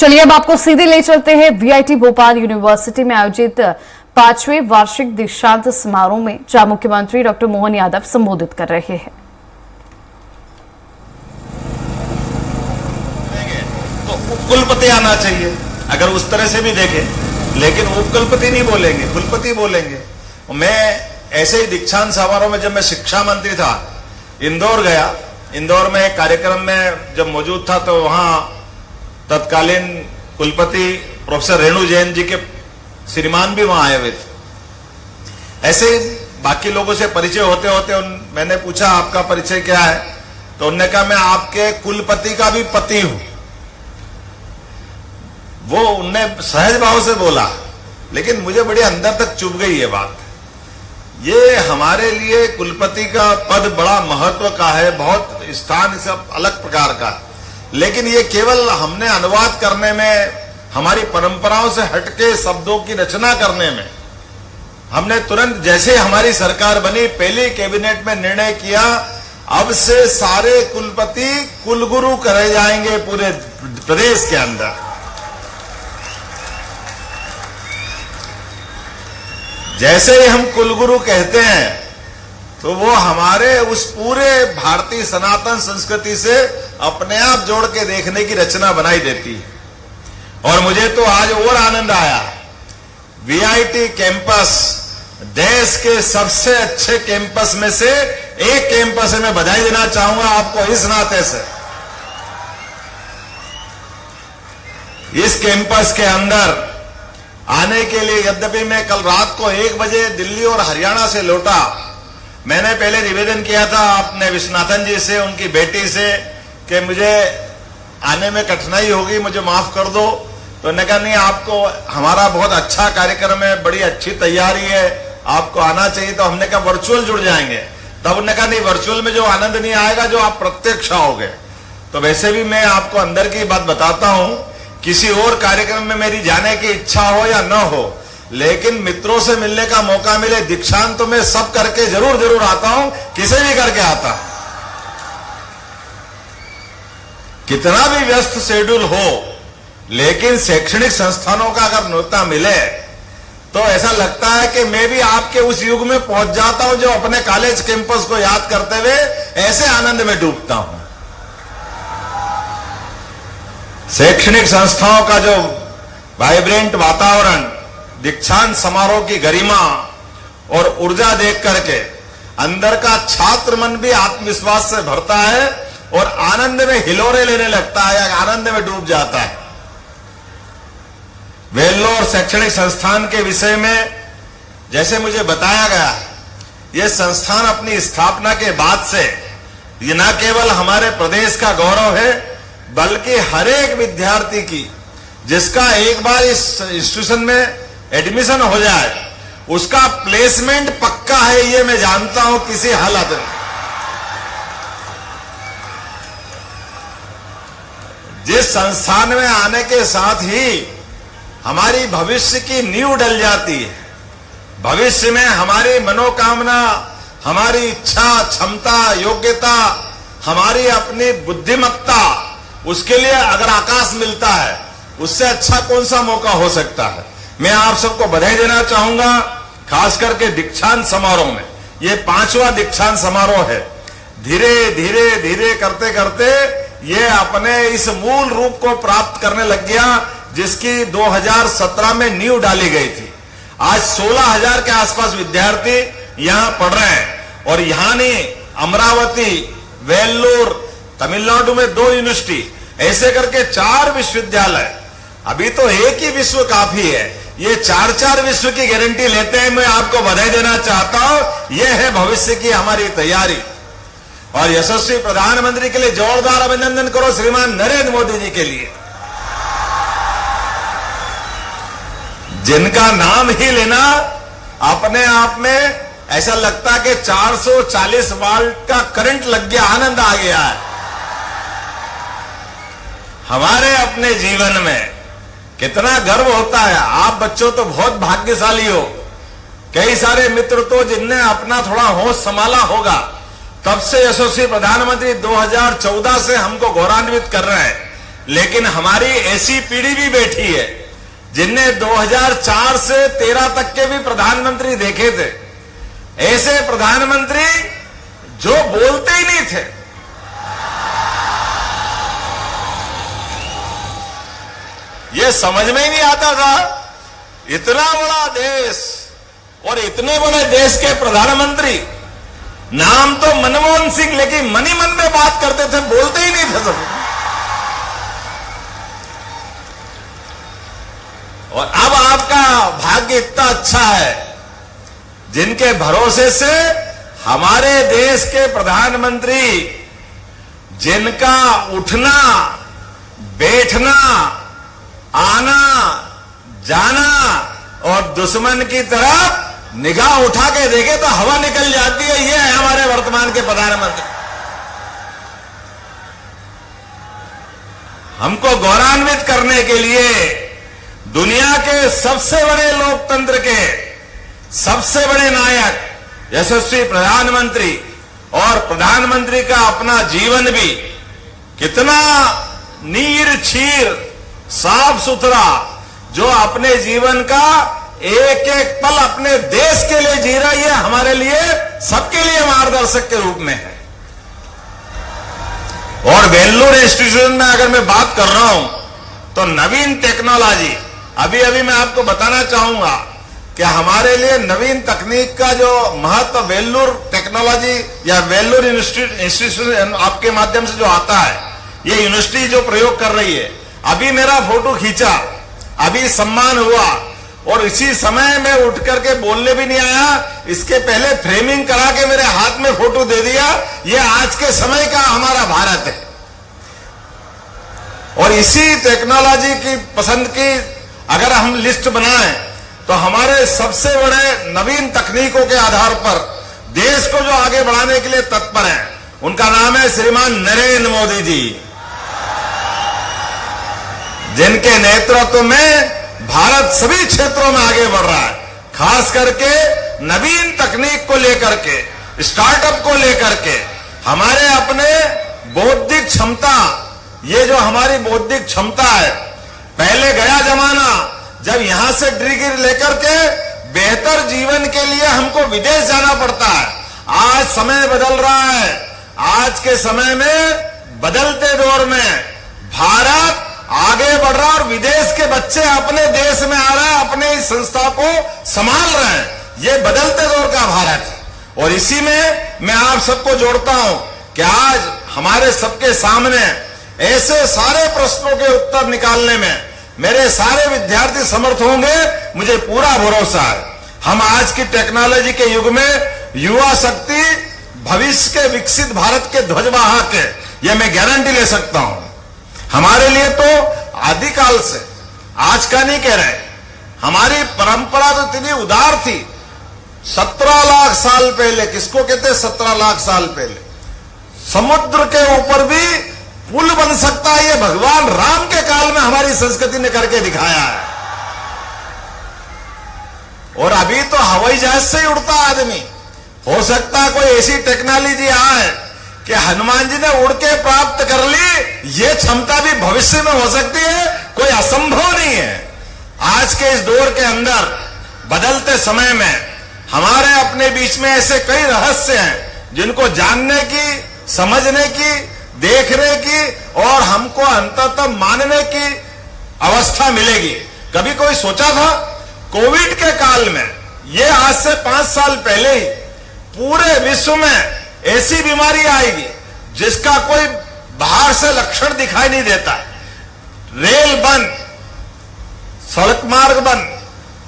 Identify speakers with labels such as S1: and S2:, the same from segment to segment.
S1: चलिए अब आपको सीधे ले चलते हैं वीआईटी भोपाल यूनिवर्सिटी में आयोजित 5वें वार्षिक दीक्षांत समारोह में, जहां मुख्यमंत्री डॉक्टर मोहन यादव संबोधित कर रहे हैं।
S2: तो उपकुलपति आना चाहिए, अगर उस तरह से भी देखें, लेकिन उपकुलपति नहीं बोलेंगे, कुलपति बोलेंगे। मैं ऐसे ही दीक्षांत समारोह में जब मैं शिक्षा मंत्री था, इंदौर गया। इंदौर में एक कार्यक्रम में जब मौजूद था तो वहां तत्कालीन कुलपति प्रोफेसर रेणु जैन जी के श्रीमान भी वहां आए हुए थे। ऐसे बाकी लोगों से परिचय होते होते मैंने पूछा आपका परिचय क्या है, तो उन्होंने कहा मैं आपके कुलपति का भी पति हूं। वो उनने सहज भाव से बोला, लेकिन मुझे बड़ी अंदर तक चुभ गई ये बात। ये हमारे लिए कुलपति का पद बड़ा महत्व का है, बहुत स्थान सब अलग प्रकार का है, लेकिन ये केवल हमने अनुवाद करने में, हमारी परंपराओं से हटके शब्दों की रचना करने में, हमने तुरंत जैसे हमारी सरकार बनी पहली कैबिनेट में निर्णय किया, अब से सारे कुलपति कुलगुरु करे जाएंगे पूरे प्रदेश के अंदर। जैसे ही हम कुलगुरु कहते हैं तो वो हमारे उस पूरे भारतीय सनातन संस्कृति से अपने आप जोड़ के देखने की रचना बनाई देती है। और मुझे तो आज और आनंद आया, वीआईटी कैंपस देश के सबसे अच्छे कैंपस में से एक कैंपस है। मैं बधाई देना चाहूंगा आपको इस नाते से। इस कैंपस के अंदर आने के लिए, यद्यपि मैं कल रात को 1 बजे दिल्ली और हरियाणा से लौटा, मैंने पहले निवेदन किया था आपने विश्वनाथन जी से, उनकी बेटी से, कि मुझे आने में कठिनाई होगी, मुझे माफ कर दो। तो उन्होंने कहा नहीं, आपको, हमारा बहुत अच्छा कार्यक्रम है, बड़ी अच्छी तैयारी है, आपको आना चाहिए। तो हमने कहा वर्चुअल जुड़ जाएंगे। तब उन्होंने कहा नहीं, वर्चुअल में जो आनंद नहीं आएगा जो आप प्रत्यक्ष आओगे। तो वैसे भी मैं आपको अंदर की बात बताता हूं, किसी और कार्यक्रम में मेरी जाने की इच्छा हो या न हो, लेकिन मित्रों से मिलने का मौका मिले, दीक्षांत तो मैं सब करके जरूर आता हूं, किसे भी करके आता हूं। कितना भी व्यस्त शेड्यूल हो, लेकिन शैक्षणिक संस्थानों का अगर न्योता मिले तो ऐसा लगता है कि मैं भी आपके उस युग में पहुंच जाता हूं जो अपने कॉलेज कैंपस को याद करते हुए ऐसे आनंद में डूबता हूं। शैक्षणिक संस्थाओं का जो वाइब्रेंट वातावरण, दीक्षांत समारोह की गरिमा और ऊर्जा देख करके अंदर का छात्र मन भी आत्मविश्वास से भरता है और आनंद में हिलोरे लेने लगता है, आनंद में डूब जाता है। वेल्लोर शैक्षणिक संस्थान के विषय में जैसे मुझे बताया गया, यह संस्थान अपनी स्थापना के बाद से ये न केवल हमारे प्रदेश का गौरव है, बल्कि हर एक विद्यार्थी की, जिसका एक बार इस इंस्टीट्यूशन में एडमिशन हो जाए, उसका प्लेसमेंट पक्का है, ये मैं जानता हूं किसी हालत में। जिस संस्थान में आने के साथ ही हमारी भविष्य की नींव डल जाती है, भविष्य में हमारी मनोकामना, हमारी इच्छा, क्षमता, योग्यता, हमारी अपनी बुद्धिमत्ता, उसके लिए अगर आकाश मिलता है, उससे अच्छा कौन सा मौका हो सकता है। मैं आप सबको बधाई देना चाहूंगा, खास करके दीक्षांत समारोह में। ये 5वां दीक्षांत समारोह है। धीरे धीरे धीरे करते करते ये अपने इस मूल रूप को प्राप्त करने लग गया, जिसकी 2017 में नींव डाली गई थी। आज 16,000 के आसपास विद्यार्थी यहां पढ़ रहे हैं। और यहां नहीं, अमरावती, वेल्लोर, तमिलनाडु में 2 यूनिवर्सिटी, ऐसे करके 4 विश्वविद्यालय। अभी तो एक ही विश्व काफी है, ये 4-4 विश्व की गारंटी लेते हैं। मैं आपको बधाई देना चाहता हूं, यह है भविष्य की हमारी तैयारी। और यशस्वी प्रधानमंत्री के लिए जोरदार अभिनंदन करो, श्रीमान नरेंद्र मोदी जी के लिए, जिनका नाम ही लेना अपने आप में ऐसा लगता कि 440 वाल्ट का करंट लग गया, आनंद आ गया है। हमारे अपने जीवन में कितना गर्व होता है। आप बच्चों तो बहुत भाग्यशाली हो, कई सारे मित्र तो जिनने अपना थोड़ा होश संभाला होगा, तब से यशस्वी प्रधानमंत्री 2014 से हमको गौरवान्वित कर रहे हैं। लेकिन हमारी ऐसी पीढ़ी भी बैठी है जिनने 2004 से 13 तक के भी प्रधानमंत्री देखे थे। ऐसे प्रधानमंत्री जो बोलते ही नहीं थे। ये समझ में ही नहीं आता था, इतना बड़ा देश और इतने बड़े देश के प्रधानमंत्री, नाम तो मनमोहन सिंह, लेकिन मन ही मन में बात करते थे, बोलते ही नहीं थे सब। और अब आपका भाग्य इतना अच्छा है, जिनके भरोसे से हमारे देश के प्रधानमंत्री, जिनका उठना बैठना आना जाना और दुश्मन की तरफ निगाह उठा के देखे तो हवा निकल जाती है, ये है हमारे वर्तमान के प्रधानमंत्री। हमको गौरवान्वित करने के लिए दुनिया के सबसे बड़े लोकतंत्र के सबसे बड़े नायक यशस्वी प्रधानमंत्री, और प्रधानमंत्री का अपना जीवन भी कितना नीर छीर साफ सुथरा, जो अपने जीवन का एक एक पल अपने देश के लिए जी रहा है, ये हमारे लिए सबके लिए मार्गदर्शक के रूप में है। और वेल्लोर इंस्टीट्यूशन में अगर मैं बात कर रहा हूं तो नवीन टेक्नोलॉजी, अभी अभी मैं आपको बताना चाहूंगा कि हमारे लिए नवीन तकनीक का जो महत्व वेल्लोर टेक्नोलॉजी या वेल्लोर इंस्टीट्यूशन आपके माध्यम से जो आता है, ये यूनिवर्सिटी जो प्रयोग कर रही है। अभी मेरा फोटो खींचा, अभी सम्मान हुआ, और इसी समय में उठ करके बोलने भी नहीं आया, इसके पहले फ्रेमिंग करा के मेरे हाथ में फोटो दे दिया। ये आज के समय का हमारा भारत है। और इसी टेक्नोलॉजी की पसंद की अगर हम लिस्ट बनाएं तो हमारे सबसे बड़े नवीन तकनीकों के आधार पर देश को जो आगे बढ़ाने के लिए तत्पर हैं, उनका नाम है श्रीमान नरेंद्र मोदी जी, जिनके नेतृत्व में भारत सभी क्षेत्रों में आगे बढ़ रहा है। खास करके नवीन तकनीक को लेकर के, स्टार्टअप को लेकर के, हमारे अपने बौद्धिक क्षमता, ये जो हमारी बौद्धिक क्षमता है, पहले गया जमाना जब यहां से डिग्री लेकर के बेहतर जीवन के लिए हमको विदेश जाना पड़ता है। आज समय बदल रहा है। आज के समय में बदलते दौर में भारत आगे बढ़ रहा है और विदेश के बच्चे अपने देश में आ रहे हैं, अपने इस संस्था को संभाल रहे हैं। ये बदलते दौर का भारत है। और इसी में मैं आप सबको जोड़ता हूं कि आज हमारे सबके सामने ऐसे सारे प्रश्नों के उत्तर निकालने में मेरे सारे विद्यार्थी समर्थ होंगे, मुझे पूरा भरोसा है। हम आज की टेक्नोलॉजी के युग में युवा शक्ति, भविष्य के विकसित भारत के ध्वजवाहक है, यह मैं गारंटी ले सकता हूं। हमारे लिए तो आदिकाल से, आज का नहीं कह रहे, हमारी परंपरा तो इतनी उदार थी। 17 लाख साल पहले, किसको कहते 17 लाख साल पहले, समुद्र के ऊपर भी पुल बन सकता है, ये भगवान राम के काल में हमारी संस्कृति ने करके दिखाया है। और अभी तो हवाई जहाज से ही उड़ता आदमी। हो सकता है कोई ऐसी टेक्नोलॉजी आए कि हनुमान जी ने उड़ के प्राप्त कर ली, ये क्षमता भी भविष्य में हो सकती है, कोई असंभव नहीं है। आज के इस दौर के अंदर बदलते समय में हमारे अपने बीच में ऐसे कई रहस्य हैं जिनको जानने की, समझने की, देखने की और हमको अंततः मानने की अवस्था मिलेगी। कभी कोई सोचा था कोविड के काल में, ये आज से 5 साल पहले ही पूरे विश्व में ऐसी बीमारी आएगी जिसका कोई बाहर से लक्षण दिखाई नहीं देता। रेल बंद, सड़क मार्ग बंद,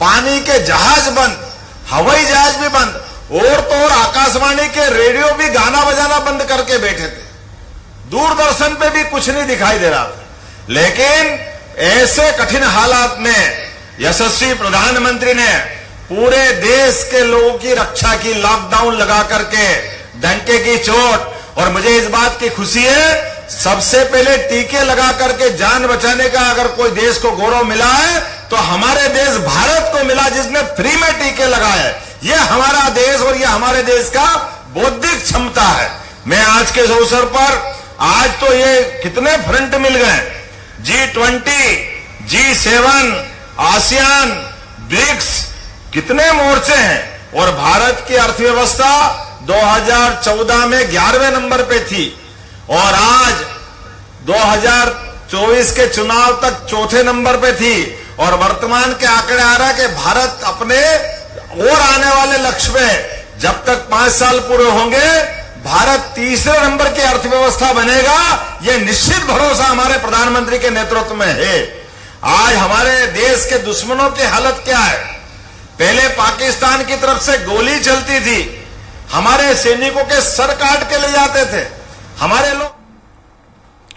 S2: पानी के जहाज बंद, हवाई जहाज भी बंद, और तो और आकाशवाणी के रेडियो भी गाना बजाना बंद करके बैठे थे। दूरदर्शन पे भी कुछ नहीं दिखाई दे रहा था। लेकिन ऐसे कठिन हालात में यशस्वी प्रधानमंत्री ने पूरे देश के लोगों की रक्षा की, लॉकडाउन लगा करके, डंके की चोट। और मुझे इस बात की खुशी है, सबसे पहले टीके लगा करके जान बचाने का अगर कोई देश को गौरव मिला है तो हमारे देश भारत को मिला, जिसने फ्री में टीके लगाए। ये हमारा देश और ये हमारे देश का बौद्धिक क्षमता है। मैं आज के इस अवसर पर, आज तो ये कितने फ्रंट मिल गए, G20, G7, आसियान, ब्रिक्स, कितने मोर्चे हैं और भारत की अर्थव्यवस्था 2014 में 11वें नंबर पे थी और आज 2024 के चुनाव तक चौथे नंबर पे थी और वर्तमान के आंकड़े आ रहा है कि भारत अपने और आने वाले लक्ष्य में जब तक 5 साल पूरे होंगे भारत तीसरे नंबर की अर्थव्यवस्था बनेगा। यह निश्चित भरोसा हमारे प्रधानमंत्री के नेतृत्व में है। आज हमारे देश के दुश्मनों की हालत क्या है? पहले पाकिस्तान की तरफ से गोली चलती थी, हमारे सैनिकों के सर काट के ले जाते थे, हमारे लोग